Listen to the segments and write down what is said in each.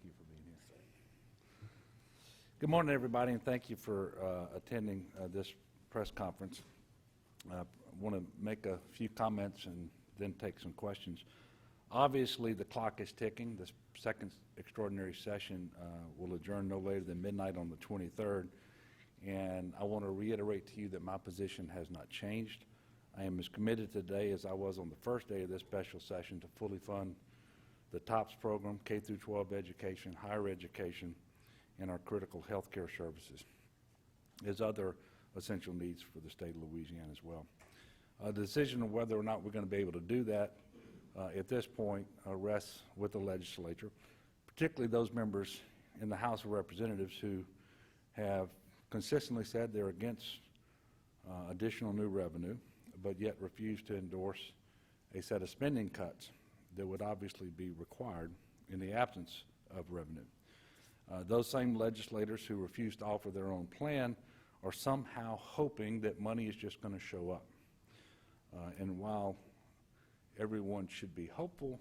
Thank you for being here. Good morning, everybody, and thank you for attending this press conference. I want to make a few comments and then take some questions. Obviously, the clock is ticking. This second extraordinary session will adjourn no later than midnight on the 23rd, and I want to reiterate to you that my position has not changed. I am as committed today as I was on the first day of this special session to fully fund the TOPS program, K through 12 education, higher education, and our critical health care services, as other essential needs for the state of Louisiana as well. The decision of whether or not we're going to be able to do that at this point rests with the legislature, particularly those members in the House of Representatives who have consistently said they're against additional new revenue, but yet refuse to endorse a set of spending cuts that would obviously be required in the absence of revenue. Those same legislators who refuse to offer their own plan are somehow hoping that money is just going to show up. And while everyone should be hopeful,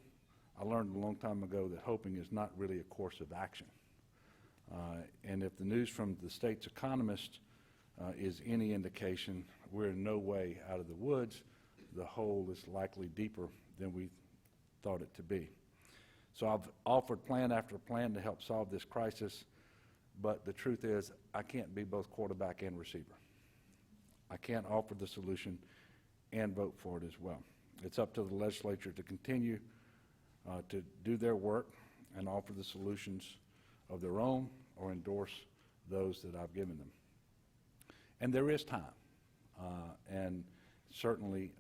I learned a long time ago that hoping is not really a course of action. And if the news from the state's economist is any indication, we're in no way out of the woods. The hole is likely deeper than we thought it to be. So I've offered plan after plan to help solve this crisis, but the truth is I can't be both quarterback and receiver. I can't offer the solution and vote for it as well. It's up to the legislature to continue to do their work and offer the solutions of their own or endorse those that I've given them. And there is time, and certainly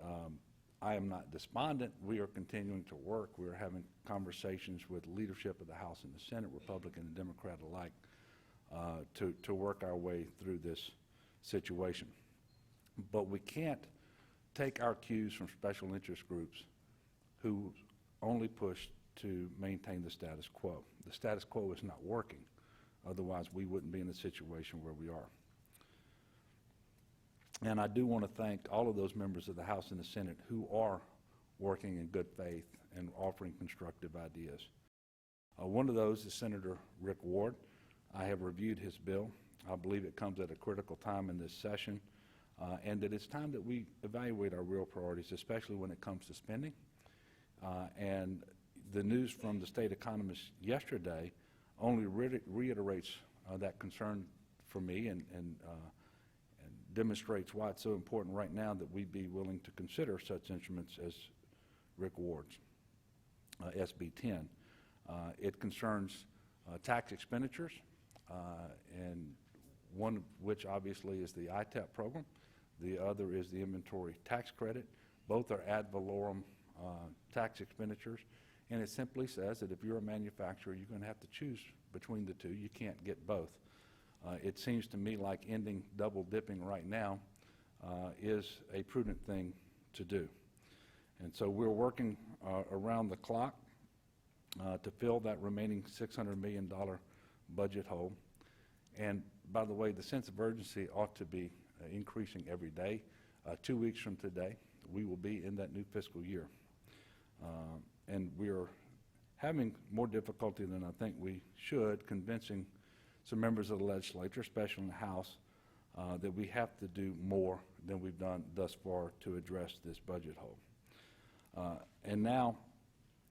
I am not despondent. We are continuing to work. We are having conversations with leadership of the House and the Senate, Republican and Democrat alike, to work our way through this situation. But we can't take our cues from special interest groups who only push to maintain the status quo. The status quo is not working. Otherwise, we wouldn't be in the situation where we are. And I do want to thank all of those members of the House and the Senate who are working in good faith and offering constructive ideas. One of those is Senator Rick Ward. I have reviewed his bill. I believe it comes at a critical time in this session, and that it's time that we evaluate our real priorities, especially when it comes to spending. And the news from the state economist yesterday only reiterates that concern for me and demonstrates why it's so important right now that we be willing to consider such instruments as Rick Ward's SB 10. It concerns tax expenditures, and one of which obviously is the ITEP program. The other is the inventory tax credit. Both are ad valorem tax expenditures, and it simply says that if you're a manufacturer, you're going to have to choose between the two. You can't get both. It seems to me like ending double dipping right now is a prudent thing to do. And so we're working around the clock to fill that remaining $600 million budget hole. And by the way, the sense of urgency ought to be increasing every day. 2 weeks from today, we will be in that new fiscal year. And we are having more difficulty than I think we should convincing some members of the legislature, especially in the House, that we have to do more than we've done thus far to address this budget hole. And now,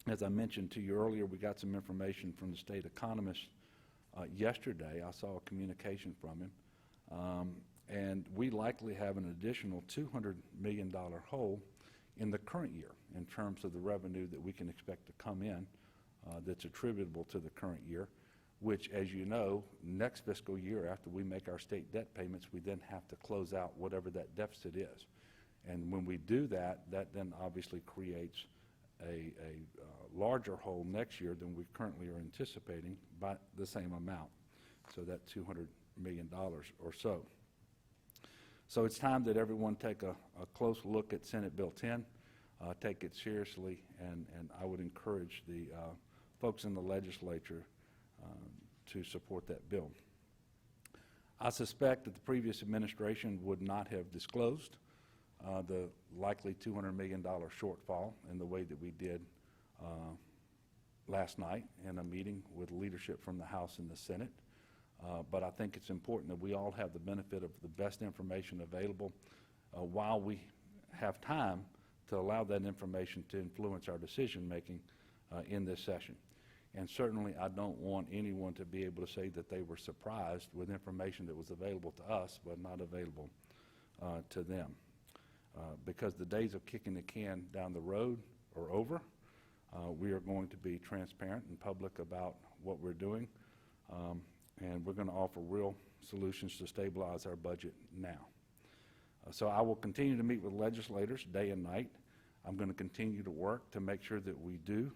as I mentioned to you earlier, we got some information from the state economist yesterday. I saw a communication from him, and we likely have an additional $200 million hole in the current year in terms of the revenue that we can expect to come in that's attributable to the current year, which, as you know, next fiscal year after we make our state debt payments, we then have to close out whatever that deficit is. And when we do that, that then obviously creates a larger hole next year than we currently are anticipating by the same amount, so that $200 million or so. So it's time that everyone take a close look at Senate Bill 10, take it seriously, and I would encourage the folks in the legislature to support that bill. I suspect that the previous administration would not have disclosed the likely $200 million shortfall in the way that we did last night in a meeting with leadership from the House and the Senate. But I think it's important that we all have the benefit of the best information available while we have time to allow that information to influence our decision-making in this session. And certainly I don't want anyone to be able to say that they were surprised with information that was available to us but not available to them. Because the days of kicking the can down the road are over. We are going to be transparent and public about what we're doing, and we're going to offer real solutions to stabilize our budget now. So I will continue to meet with legislators day and night. I'm going to continue to work to make sure that we do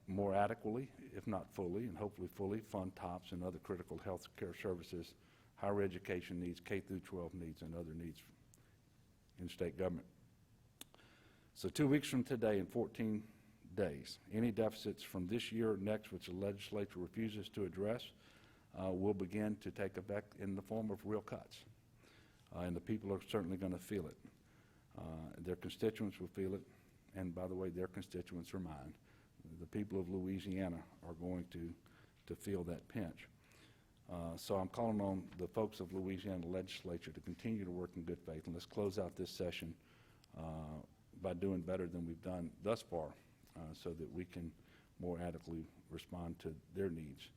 more adequately, if not fully, and hopefully fully, fund TOPS and other critical health care services, higher education needs, K through 12 needs, and other needs in state government. So 2 weeks from today, in 14 days, any deficits from this year or next which the legislature refuses to address will begin to take effect in the form of real cuts. And the people are certainly going to feel it. Their constituents will feel it, and by the way, their constituents are mine. The people of Louisiana are going to feel that pinch. So I'm calling on the folks of Louisiana legislature to continue to work in good faith, and let's close out this session by doing better than we've done thus far so that we can more adequately respond to their needs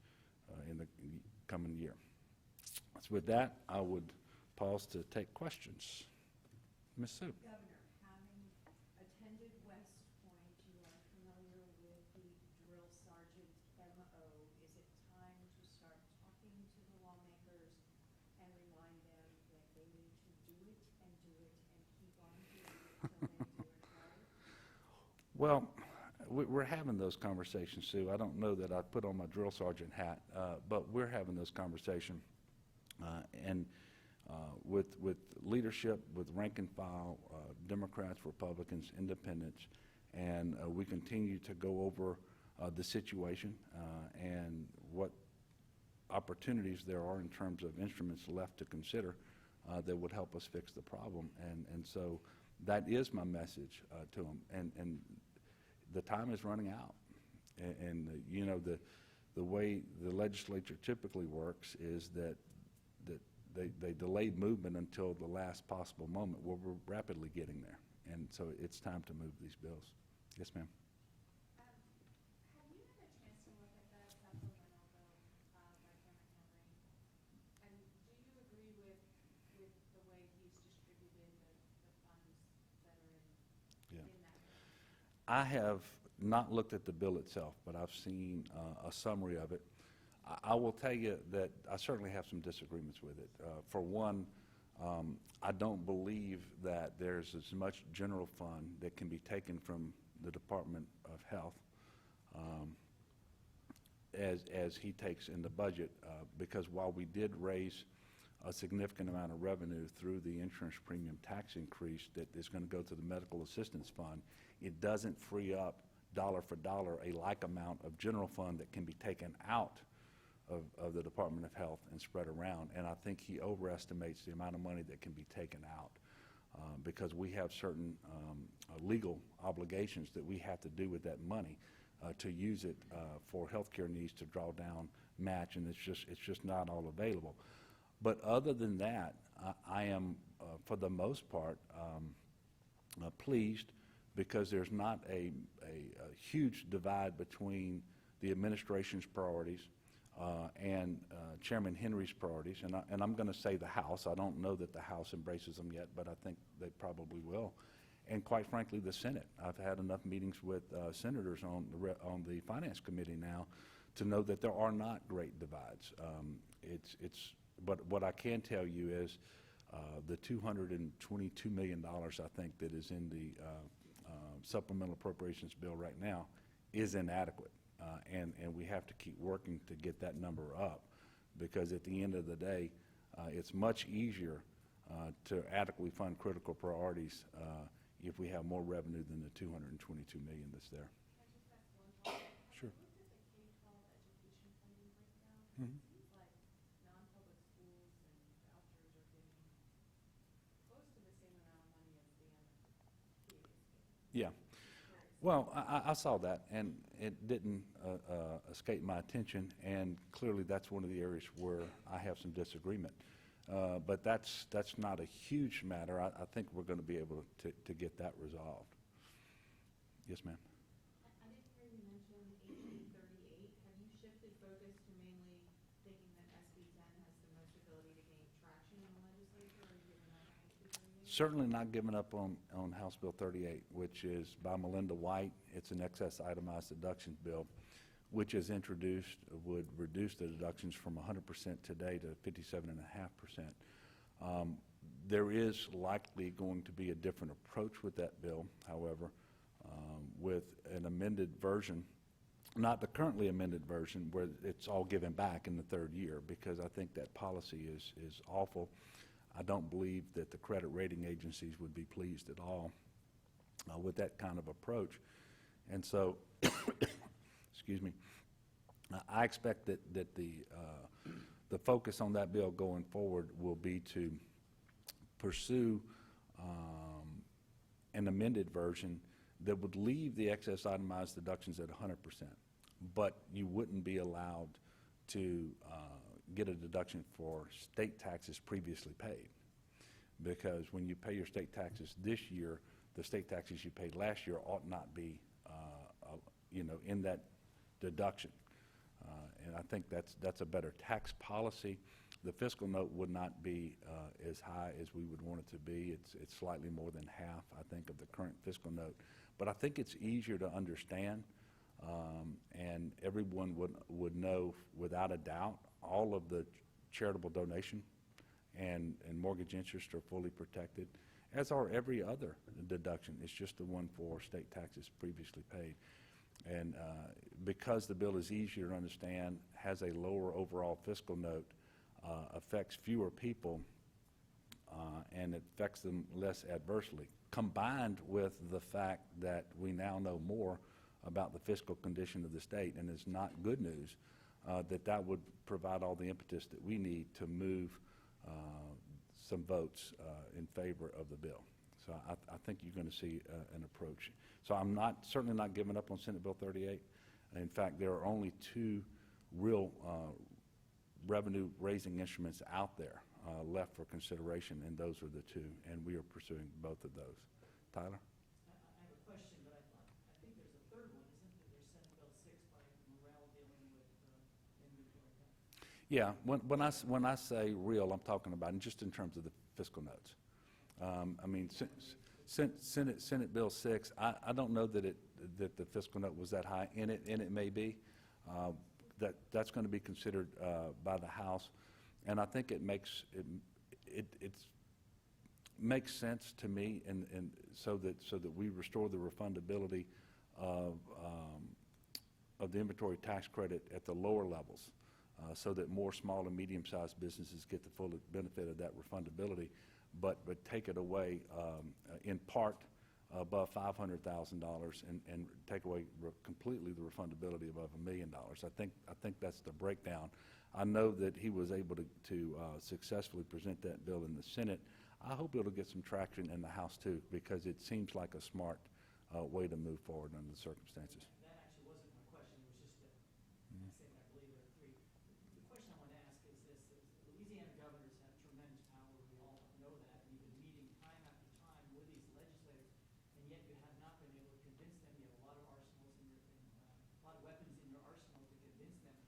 in the coming year. So with that, I would pause to take questions. Ms. Sue. Governor, having attended West Point, you are familiar with the drill sergeant MO. Is it time to start talking to the lawmakers and remind them that they need to do it and keep on doing it until they do it right? Well, we're having those conversations, Sue. I don't know that I put on my drill sergeant hat, but we're having those conversations. With leadership, with rank and file, Democrats, Republicans, independents, and we continue to go over the situation and what opportunities there are in terms of instruments left to consider that would help us fix the problem. And so that is my message to them. And the time is running out. And you know, the way the legislature typically works is that they delayed movement until the last possible moment. Well, we're rapidly getting there, and so it's time to move these bills. Yes, ma'am. Have you had a chance to look at the supplemental bill by Chairman Henry? And do you agree with the way he's distributed the funds that are in that bill? I have not looked at the bill itself, but I've seen a summary of it. I will tell you that I certainly have some disagreements with it. For one, I don't believe that there's as much general fund that can be taken from the Department of Health as he takes in the budget, because while we did raise a significant amount of revenue through the insurance premium tax increase that is going to go to the medical assistance fund, it doesn't free up dollar for dollar a like amount of general fund that can be taken out of the Department of Health and spread around. And I think he overestimates the amount of money that can be taken out because we have certain legal obligations that we have to do with that money to use it for healthcare needs, to draw down, match, and it's just not all available. But other than that, I am, for the most part, pleased because there's not a huge divide between the administration's priorities and Chairman Henry's priorities, and I'm going to say the House. I don't know that the House embraces them yet, but I think they probably will. And quite frankly, the Senate. I've had enough meetings with senators on the Finance Committee now to know that there are not great divides. But what I can tell you is the $222 million, I think, that is in the supplemental appropriations bill right now is inadequate. And we have to keep working to get that number up, because at the end of the day, it's much easier to adequately fund critical priorities if we have more revenue than the $222 million that's there. Can I just ask one follow-up? Sure. Have you looked at the K-12 education funding breakdown? Mhm. It seems like non-public schools and vouchers are getting close to the same amount of money as the MPA is getting. Yeah. Well, I saw that, and it didn't escape my attention, and clearly that's one of the areas where I have some disagreement. But that's not a huge matter. I think we're going to be able to get that resolved. Yes, ma'am? I didn't hear you mention 1838. Have you shifted focus to mainly thinking that SB 10 has the most ability to gain traction in the legislature, or are you giving up on SB 38? Certainly not giving up on House Bill 38, which is by Melinda White. It's an excess itemized deductions bill, which is introduced, would reduce the deductions from 100% today to 57.5%. There is likely going to be a different approach with that bill, however, with an amended version, not the currently amended version where it's all given back in the third year, because I think that policy is awful. I don't believe that the credit rating agencies would be pleased at all with that kind of approach. And so, excuse me, I expect that the focus on that bill going forward will be to pursue an amended version that would leave the excess itemized deductions at 100%, but you wouldn't be allowed to get a deduction for state taxes previously paid. Because when you pay your state taxes this year, the state taxes you paid last year ought not be, in that deduction. And I think that's a better tax policy. The fiscal note would not be as high as we would want it to be. It's slightly more than half, I think, of the current fiscal note. But I think it's easier to understand, and everyone would know without a doubt all of the charitable donation and mortgage interest are fully protected, as are every other deduction. It's just the one for state taxes previously paid. And because the bill is easier to understand, has a lower overall fiscal note, affects fewer people, and it affects them less adversely, combined with the fact that we now know more about the fiscal condition of the state, and it's not good news, that would provide all the impetus that we need to move some votes in favor of the bill. So I think you're going to see an approach. So I'm certainly not giving up on Senate Bill 38. In fact, there are only two real revenue-raising instruments out there left for consideration, and those are the two, and we are pursuing both of those. Tyler? I have a question, but I think there's a third one, isn't there? There's Senate Bill 6 by Morrell dealing with inventory tax. Yeah, when I say real, I'm talking about just in terms of the fiscal notes. I mean, Senate Bill 6, I don't know that the fiscal note was that high, and it may be. That's going to be considered by the House, and I think it makes sense to me, and so that we restore the refundability of the inventory tax credit at the lower levels, so that more small and medium-sized businesses get the full benefit of that refundability, but take it away in part above $500,000 and take away completely the refundability above $1 million. I think that's the breakdown. I know that he was able to successfully present that bill in the Senate. I hope it'll get some traction in the House too, because it seems like a smart way to move forward under the circumstances. That actually wasn't my question. It was just that I believe there are three. The question I want to ask is this. Louisiana governors have tremendous power. We all know that. And you've been meeting time after time with these legislators, and yet you have not been able to convince them. You have a lot of arsenals a lot of weapons in your arsenal to convince them.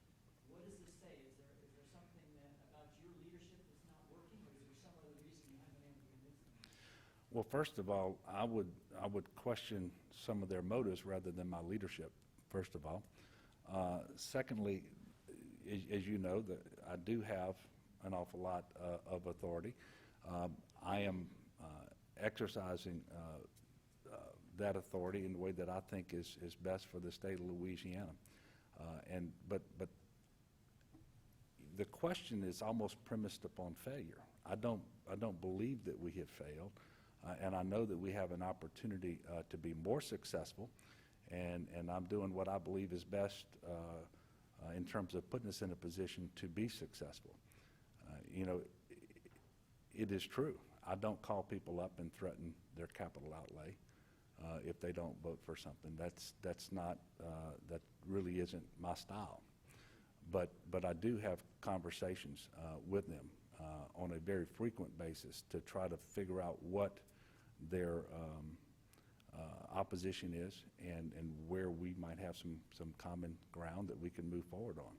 What does this say? Is there something about your leadership that's not working, or is there some other reason you haven't been able to convince them? Well, first of all, I would question some of their motives rather than my leadership, first of all. Secondly, as you know, I do have an awful lot of authority. I am exercising that authority in the way that I think is best for the state of Louisiana. But the question is almost premised upon failure. I don't believe that we have failed. And I know that we have an opportunity to be more successful, and I'm doing what I believe is best in terms of putting us in a position to be successful. It is true. I don't call people up and threaten their capital outlay. if they don't vote for something. That's not, that really isn't my style. But I do have conversations with them on a very frequent basis to try to figure out what their opposition is and where we might have some common ground that we can move forward on.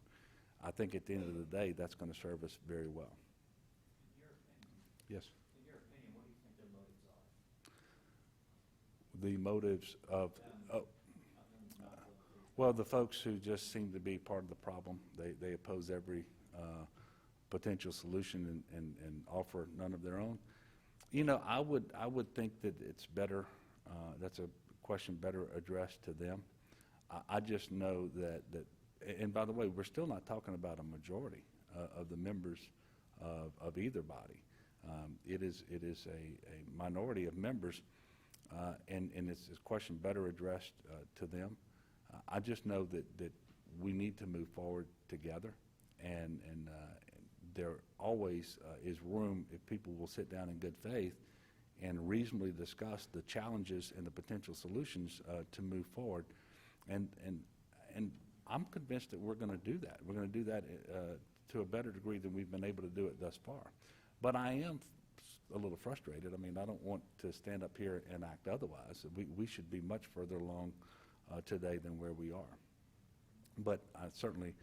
I think at the end of the day, that's going to serve us very well. In your opinion, Yes. in your opinion, what do you think their motives are? The motives of, Them, oh, not voting for well, the folks who just seem to be part of the problem, they oppose every potential solution and offer none of their own. You know, I would think that it's better, that's a question better addressed to them. I just know that, and by the way, we're still not talking about a majority of the members of either body. It is a minority of members, and it's a question better addressed to them. I just know that we need to move forward together, and there always is room if people will sit down in good faith and reasonably discuss the challenges and the potential solutions to move forward. And I'm convinced that we're going to do that. We're going to do that to a better degree than we've been able to do it thus far. But I am a little frustrated. I mean, I don't want to stand up here and act otherwise. We should be much further along today than where we are. But I certainly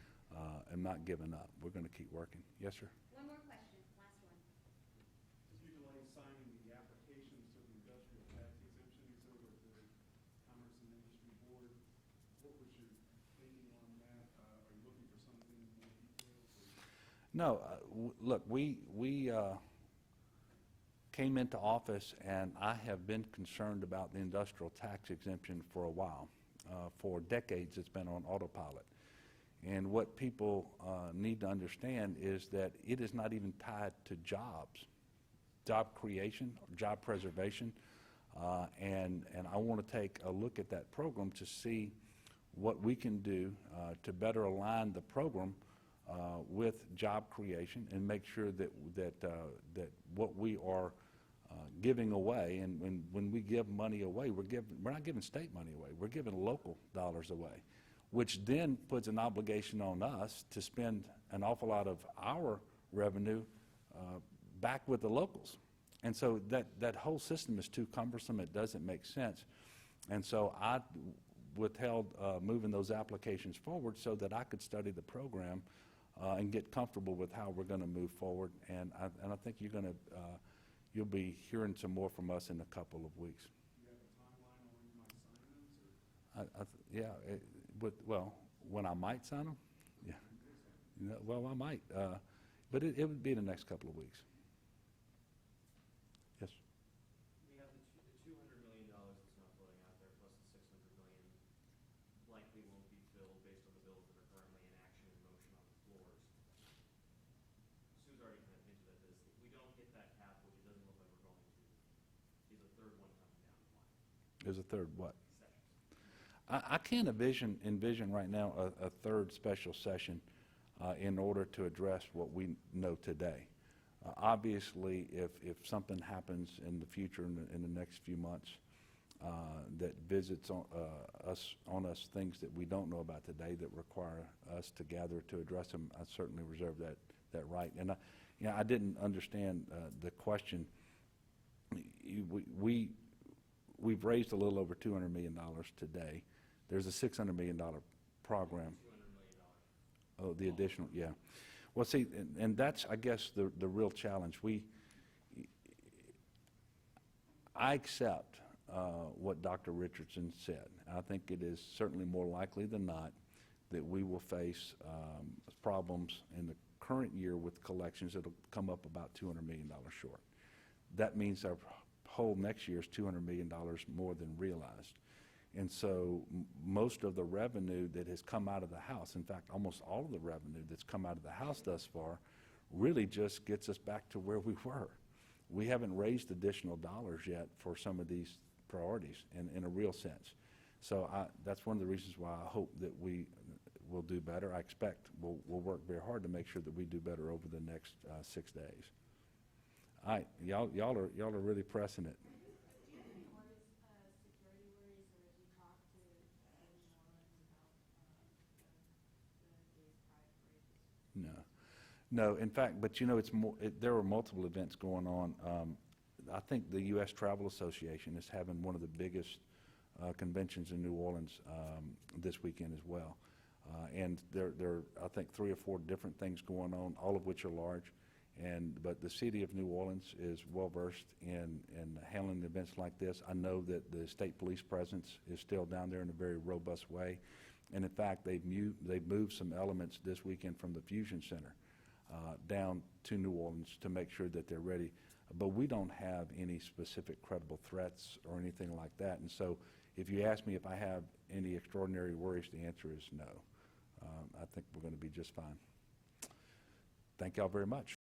am not giving up. We're going to keep working. Yes, sir? One more question, last one. As you delay signing the applications to the industrial tax exemptions over at the Commerce and Industry Board, what was your thinking on that? Are you looking for something more detailed? No, look, we came into office, and I have been concerned about the industrial tax exemption for a while. For decades, it's been on autopilot. And what people need to understand is that it is not even tied to jobs, job creation, or job preservation. And I want to take a look at that program to see what we can do to better align the program with job creation and make sure that what we are giving away, and when we give money away, we're not giving state money away, we're giving local dollars away, which then puts an obligation on us to spend an awful lot of our revenue back with the locals. And so that whole system is too cumbersome, it doesn't make sense. And so I withheld moving those applications forward so that I could study the program and get comfortable with how we're going to move forward. And I think you'll be hearing some more from us in a couple of weeks. Do you have a timeline on when you might sign them? Well, when I might sign them? Yeah. Well, I might. But it would be in the next couple of weeks. Yes? We have the $200 million that's not floating out there, plus the $600 million likely won't be filled based on the bills that are currently in action and motion on the floors. Sue's already kind of hinted at this. If we don't hit that cap, which it doesn't look like we're going to, is a third one coming down the line? There's a third what? Sessions. I can't envision right now a third special session in order to address what we know today. Obviously, if something happens in the future, in the next few months, that visits on us things that we don't know about today that require us to gather to address them, I certainly reserve that right. And I didn't understand the question. We've raised a little over $200 million today. There's a $600 million program. $200 million. Oh, the additional, yeah. Well, see, and that's, I guess, the real challenge. I accept what Dr. Richardson said. I think it is certainly more likely than not that we will face problems in the current year with collections that'll come up about $200 million short. That means our whole next year is $200 million more than realized. And so most of the revenue that has come out of the house, in fact, almost all of the revenue that's come out of the house thus far, really just gets us back to where we were. We haven't raised additional dollars yet for some of these priorities in a real sense. So that's one of the reasons why I hope that we will do better. I expect we'll work very hard to make sure that we do better over the next 6 days. All right, y'all are really pressing it. Do you have any artist security No, in fact, but you know, it's more, there are multiple events going on. I think the U.S. Travel Association is having one of the biggest conventions in New Orleans this weekend as well. And there are, I think, 3 or 4 different things going on, all of which are large. But the city of New Orleans is well-versed in handling events like this. I know that the state police presence is still down there in a very robust way. And in fact, they've moved some elements this weekend from the Fusion Center down to New Orleans to make sure that they're ready. But we don't have any specific credible threats or anything like that. And so if you ask me if I have any extraordinary worries, the answer is no. I think we're going to be just fine. Thank y'all very much.